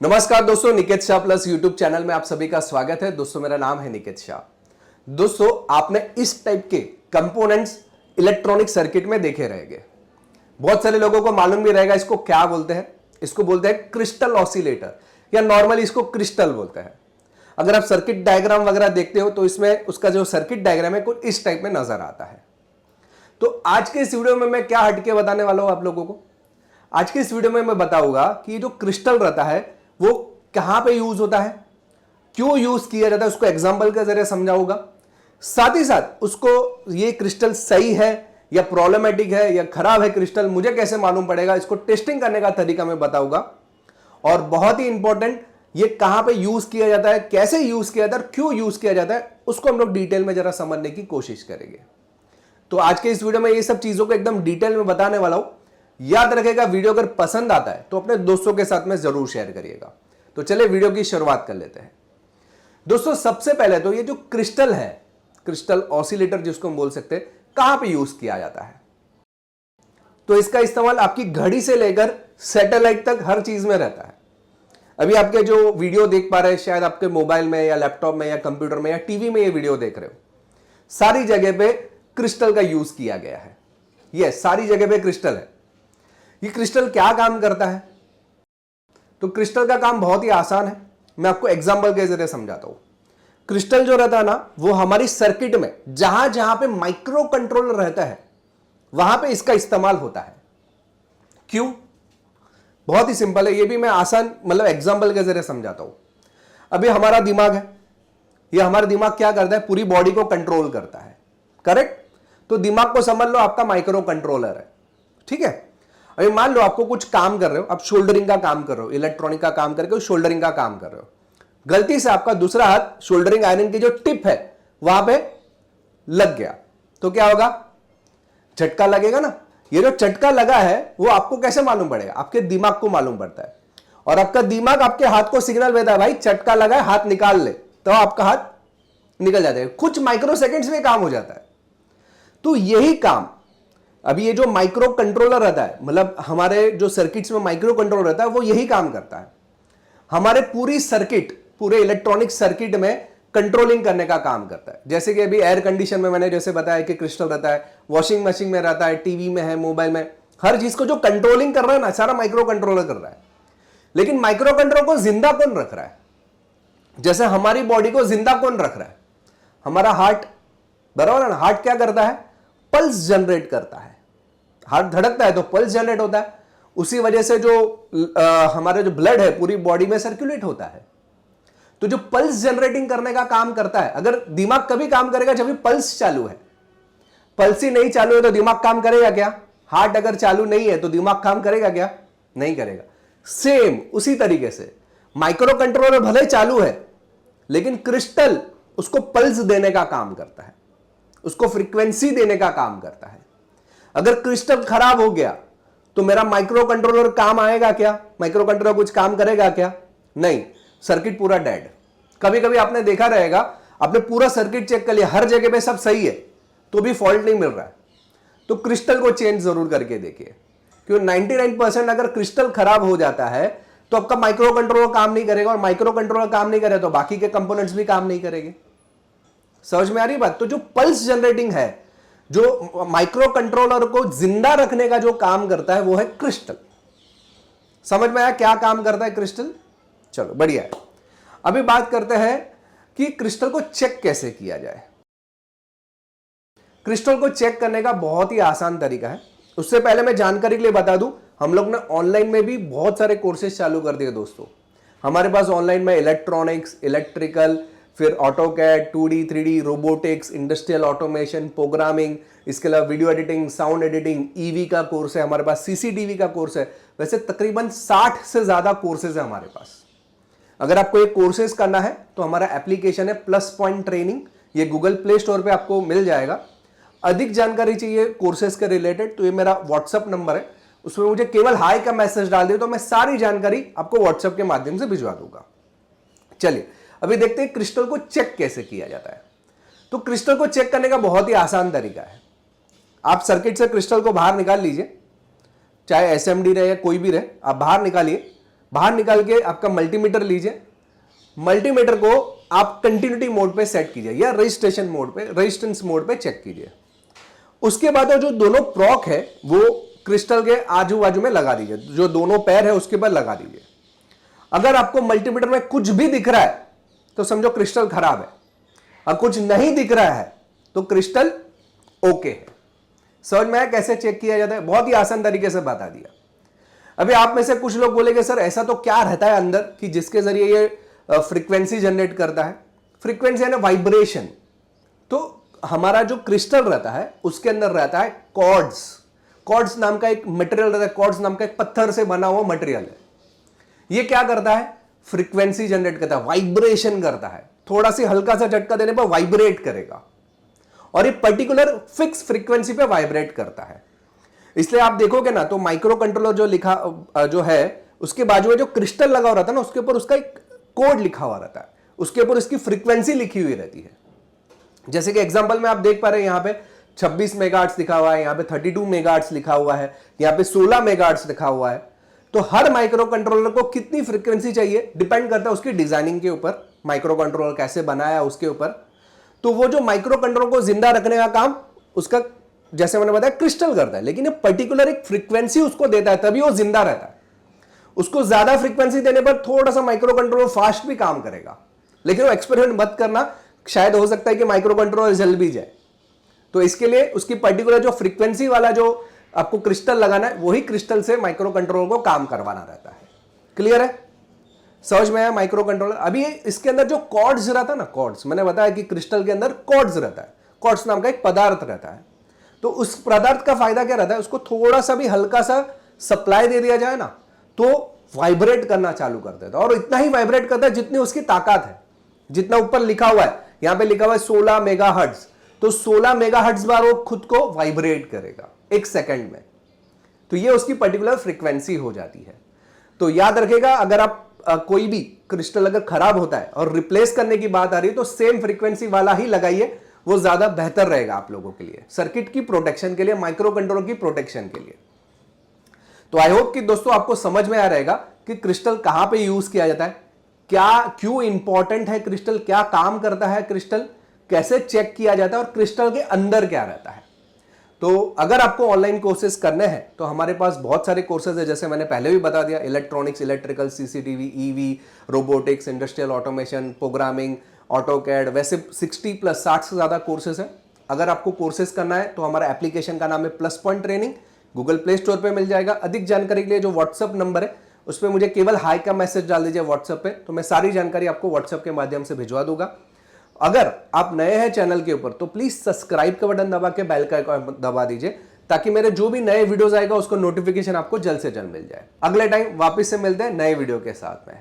नमस्कार दोस्तों, Niket Shah plus YouTube channel में आप सभी का स्वागत है। दोस्तों मेरा नाम है निकेत शाह। दोस्तों आपने इस टाइप के कंपोनेंट्स इलेक्ट्रॉनिक सर्किट में देखे रहेंगे। बहुत सारे लोगों को मालूम भी रहेगा इसको क्या बोलते हैं। इसको बोलते हैं क्रिस्टल ऑसिलेटर या नॉर्मली इसको क्रिस्टल बोलते हैं। अगर आप सर्किट डायग्राम वगैरह देखते हो तो इसमें उसका जो सर्किट डायग्राम है कुछ इस टाइप में नजर आता है। तो आज के इस वीडियो में मैं क्या हटके बताने वाला हूं आप लोगों को। आज के इस वीडियो में मैं बताऊंगा कि जो क्रिस्टल रहता है वो कहां पे यूज होता है, क्यों यूज किया जाता है, उसको एग्जांपल के जरिए समझाऊंगा। साथ ही साथ उसको ये क्रिस्टल सही है या प्रॉब्लमेटिक है या खराब है क्रिस्टल, मुझे कैसे मालूम पड़ेगा, इसको टेस्टिंग करने का तरीका मैं बताऊंगा। और बहुत ही इंपॉर्टेंट, ये कहां पे यूज किया जाता है, कैसे यूज किया जाता है, क्यों यूज किया जाता है, उसको हम लोग डिटेल में जरा समझने की कोशिश करेंगे। तो आज के इस वीडियो में ये सब चीजों को एकदम डिटेल में बताने वाला हूं। याद रखेगा, वीडियो अगर पसंद आता है तो अपने दोस्तों के साथ में जरूर शेयर करिएगा। तो चलिए वीडियो की शुरुआत कर लेते हैं। दोस्तों सबसे पहले तो ये जो क्रिस्टल है, क्रिस्टल ऑसिलेटर जिसको हम बोल सकते हैं, कहां पे यूज किया जाता है। तो इसका इस्तेमाल आपकी घड़ी से लेकर सैटेलाइट तक हर चीज में रहता है। अभी आपके जो वीडियो देख पा रहे हैं, शायद आपके मोबाइल में या लैपटॉप में या कंप्यूटर में या टीवी में ये वीडियो देख रहे हो, सारी जगह पे क्रिस्टल का यूज किया गया है। ये सारी जगह पे क्रिस्टल है। ये क्रिस्टल क्या काम करता है? तो क्रिस्टल का काम बहुत ही आसान है, मैं आपको एग्जांपल के जरिए समझाता हूं। क्रिस्टल जो रहता है ना, वो हमारी सर्किट में जहां जहां पे माइक्रो कंट्रोलर रहता है वहां पे इसका इस्तेमाल होता है। क्यों? बहुत ही सिंपल है, ये भी मैं आसान मतलब एग्जांपल के जरिए समझाता हूं। अभी हमारा दिमाग है, ये हमारा दिमाग क्या करता है, पूरी बॉडी को कंट्रोल करता है, करेक्ट। तो दिमाग को समझ लो आपका माइक्रो कंट्रोलर है, ठीक है। अभी मान लो आपको कुछ काम कर रहे हो, आप शोल्डरिंग का काम कर रहे हो, इलेक्ट्रॉनिक का काम करके शोल्डरिंग का काम कर रहे हो। गलती से आपका दूसरा हाथ शोल्डरिंग आयरन की जो टिप है वहां पे लग गया, तो क्या होगा? झटका लगेगा ना। ये जो झटका लगा है वो आपको कैसे मालूम पड़ेगा? आपके दिमाग को मालूम पड़ता है, और आपका दिमाग आपके हाथ को सिग्नल देता है, भाई झटका लगा है, हाथ निकाल ले, तो आपका हाथ निकल जाता है। कुछ माइक्रो सेकेंड्स में काम हो जाता है। तो यही काम अभी ये जो माइक्रो कंट्रोलर रहता है, मतलब हमारे जो सर्किट्स में माइक्रो कंट्रोलर रहता है, वो यही काम करता है। हमारे पूरी सर्किट, पूरे इलेक्ट्रॉनिक सर्किट में कंट्रोलिंग करने का काम करता है। जैसे कि अभी एयर कंडीशन में मैंने जैसे बताया कि क्रिस्टल रहता है, वॉशिंग मशीन में रहता है, टीवी में है, मोबाइल में, हर चीज को जो कंट्रोलिंग कर रहा है ना, सारा माइक्रो कंट्रोलर कर रहा है। लेकिन माइक्रो कंट्रोलर को जिंदा कौन रख रहा है? जैसे हमारी बॉडी को जिंदा कौन रख रहा है? हमारा हार्ट, बराबर है ना। हार्ट क्या करता है? पल्स जनरेट करता है। हार्ट धड़कता है तो पल्स जनरेट होता है, उसी वजह से जो हमारे जो ब्लड है पूरी बॉडी में सर्कुलेट होता है। तो जो पल्स जनरेटिंग करने का काम करता है, अगर दिमाग कभी काम करेगा जब भी पल्स चालू है। पल्स ही नहीं चालू है तो दिमाग काम करेगा क्या? हार्ट अगर चालू नहीं है तो दिमाग काम करेगा क्या? नहीं करेगा। सेम उसी तरीके से माइक्रो कंट्रोलर भले चालू है, लेकिन क्रिस्टल उसको पल्स देने का काम करता है, उसको फ्रीक्वेंसी देने का काम करता है। अगर क्रिस्टल खराब हो गया तो मेरा माइक्रो कंट्रोलर काम आएगा क्या? माइक्रो कंट्रोलर कुछ काम करेगा क्या? नहीं, सर्किट पूरा डेड। कभी कभी आपने देखा रहेगा, आपने पूरा सर्किट चेक कर लिया, हर जगह पे सब सही है, तो भी फॉल्ट नहीं मिल रहा है, तो क्रिस्टल को चेंज जरूर करके देखिए। क्योंकि 99% अगर क्रिस्टल खराब हो जाता है तो आपका माइक्रो कंट्रोलर काम नहीं करेगा, और माइक्रो कंट्रोलर काम नहीं करे तो बाकी के कंपोनेंट्स भी काम नहीं करेंगे। समझ में आ रही बात? तो जो पल्स जनरेटिंग है, जो माइक्रो कंट्रोलर को जिंदा रखने का जो काम करता है, वो है क्रिस्टल। समझ में आया क्या काम करता है क्रिस्टल? चलो बढ़िया है। अभी बात करते हैं कि क्रिस्टल को चेक कैसे किया जाए। क्रिस्टल को चेक करने का बहुत ही आसान तरीका है। उससे पहले मैं जानकारी के लिए बता दूं, हम लोग ने ऑनलाइन में भी बहुत सारे कोर्सेज चालू कर दिए दोस्तों। हमारे पास ऑनलाइन में इलेक्ट्रॉनिक्स, इलेक्ट्रिकल, फिर AutoCAD, 2D, 3D, robotics, industrial automation, programming, इसके अलावा video editing, sound editing, EV का कोर्स है हमारे पास, सीसीटीवी का कोर्स है। वैसे तकरीबन 60 से ज्यादा कोर्सेज है हमारे पास। अगर आपको ये कोर्सेज करना है तो हमारा एप्लीकेशन है प्लस पॉइंट ट्रेनिंग, ये गूगल प्ले स्टोर पे आपको मिल जाएगा। अधिक जानकारी चाहिए कोर्सेज के रिलेटेड तो ये मेरा व्हाट्सअप नंबर है, उसमें मुझे केवल हाई का मैसेज डाल दिए तो मैं सारी जानकारी आपको व्हाट्सएप के माध्यम से भिजवा दूंगा। चलिए अभी देखते हैं क्रिस्टल को चेक कैसे किया जाता है। तो क्रिस्टल को चेक करने का बहुत ही आसान तरीका है। आप सर्किट से क्रिस्टल को बाहर निकाल लीजिए, चाहे एसएमडी रहे या कोई भी रहे, आप बाहर निकालिए। बाहर निकाल के आपका मल्टीमीटर लीजिए, मल्टीमीटर को आप कंटिन्यूटी मोड पे सेट कीजिए या रजिस्ट्रेशन मोड पे, रेजिस्टेंस मोड पे चेक कीजिए। उसके बाद जो दोनों प्रॉक है वो क्रिस्टल के आजू बाजू में लगा दीजिए, जो दोनों पैर है उसके ऊपर लगा दीजिए। अगर आपको मल्टीमीटर में कुछ भी दिख रहा है तो समझो क्रिस्टल खराब है, और कुछ नहीं दिख रहा है तो क्रिस्टल ओके है। समझ में आया कैसे चेक किया जाता है? बहुत ही आसान तरीके से बता दिया। अभी आप में से कुछ लोग बोलेंगे सर ऐसा तो क्या रहता है अंदर कि जिसके जरिए ये फ्रीक्वेंसी जनरेट करता है? फ्रीक्वेंसी यानी वाइब्रेशन। तो हमारा जो क्रिस्टल रहता है उसके अंदर रहता है कॉर्ड्स। कॉर्ड्स नाम का एक मटेरियल रहता है, कॉर्ड्स नाम का एक पत्थर से बना हुआ मटेरियल है। ये क्या करता है? फ्रीक्वेंसी जनरेट करता है, वाइब्रेशन करता है। थोड़ा सी हल्का सा झटका देने पर वाइब्रेट करेगा, और ये पर्टिकुलर फिक्स फ्रीक्वेंसी पे वाइब्रेट करता है। इसलिए आप देखोगे ना तो माइक्रो कंट्रोलर जो लिखा जो है उसके बाजू में जो क्रिस्टल लगा हुआ रहता है ना, उसके ऊपर उसका एक कोड लिखा हुआ रहता है, उसके ऊपर उसकी फ्रीक्वेंसी लिखी हुई रहती है। जैसे कि एग्जांपल में आप देख पा रहे हैं, यहां पे 26 मेगाहर्ट्ज लिखा हुआ है, यहां पे 32 मेगाहर्ट्ज लिखा हुआ है, यहां पे 16 मेगाहर्ट्ज लिखा हुआ है। तो हर माइक्रो कंट्रोलर को कितनी फ्रीक्वेंसी चाहिए डिपेंड करता है उसकी डिजाइनिंग के ऊपर, माइक्रो कंट्रोलर कैसे बनाया उसके ऊपर। तो वो जो माइक्रो कंट्रोलर को जिंदा रखने का काम उसका, जैसे मैंने बताया, क्रिस्टल करता है, लेकिन ये पर्टिकुलर एक फ्रीक्वेंसी उसको देता है तभी वो जिंदा रहता है। उसको ज्यादा फ्रीक्वेंसी देने पर थोड़ा सा माइक्रो कंट्रोलर फास्ट भी काम करेगा, लेकिन वो एक्सपेरिमेंट मत करना, शायद हो सकता है कि माइक्रो कंट्रोलर जल भी जाए। तो इसके लिए उसकी पर्टिकुलर जो फ्रीक्वेंसी वाला जो आपको क्रिस्टल लगाना है, वही क्रिस्टल से माइक्रो कंट्रोलर को काम करवाना रहता है। क्लियर है? समझ में आया माइक्रो कंट्रोलर? अभी इसके अंदर जो कॉर्ड्स रहता है ना, कॉर्ड्स मैंने बताया कि क्रिस्टल के अंदर कॉर्ड्स रहता है, कॉर्ड्स नाम का एक पदार्थ रहता है। तो उस पदार्थ का फायदा क्या रहता है? उसको थोड़ा सा भी हल्का सा सप्लाई दे दिया जाए ना तो वाइब्रेट करना चालू कर देता है, और इतना ही वाइब्रेट करता है जितनी उसकी ताकत है। जितना ऊपर लिखा हुआ है, यहां पे लिखा हुआ है 16 मेगाहर्ट्ज, तो 16 मेगाहर्ट्ज बार वो खुद को वाइब्रेट करेगा 1 सेकंड में। तो ये उसकी पर्टिकुलर फ्रीक्वेंसी हो जाती है। तो याद रखेगा, अगर आप कोई भी क्रिस्टल अगर खराब होता है और रिप्लेस करने की बात आ रही है तो सेम फ्रीक्वेंसी वाला ही लगाइए, वो ज्यादा बेहतर रहेगा आप लोगों के लिए, सर्किट की प्रोटेक्शन के लिए, माइक्रो कंट्रोलर की प्रोटेक्शन के लिए। तो आई होप कि दोस्तों आपको समझ में आ रहेगा कि क्रिस्टल कहां पे यूज किया जाता है, क्या क्यों इंपॉर्टेंट है क्रिस्टल, क्या काम करता है क्रिस्टल, कैसे चेक किया जाता है, और क्रिस्टल के अंदर क्या रहता है। तो अगर आपको ऑनलाइन कोर्सेज करने हैं तो हमारे पास बहुत सारे कोर्सेज है, जैसे मैंने पहले भी बता दिया, electronics, electrical, CCTV, EV, robotics, industrial automation, programming, AutoCAD, वैसे 60 से ज्यादा कोर्सेज हैं। अगर आपको कोर्सेज करना है तो हमारा एप्लीकेशन का नाम है plus point training, Google play store पे मिल जाएगा। अधिक जानकारी के लिए जो व्हाट्सअप नंबर है उस पर मुझे केवल हाई का मैसेज डाल दीजिए व्हाट्सएप पे, तो मैं सारी जानकारी आपको व्हाट्सएप के माध्यम से भिजवा दूंगा। अगर आप नए हैं चैनल के ऊपर तो प्लीज सब्सक्राइब का बटन दबा के बेल का आइकन दबा दीजिए, ताकि मेरे जो भी नए वीडियोस आएगा उसको नोटिफिकेशन आपको जल्द से जल्द मिल जाए। अगले टाइम वापस से मिलते हैं नए वीडियो के साथ में।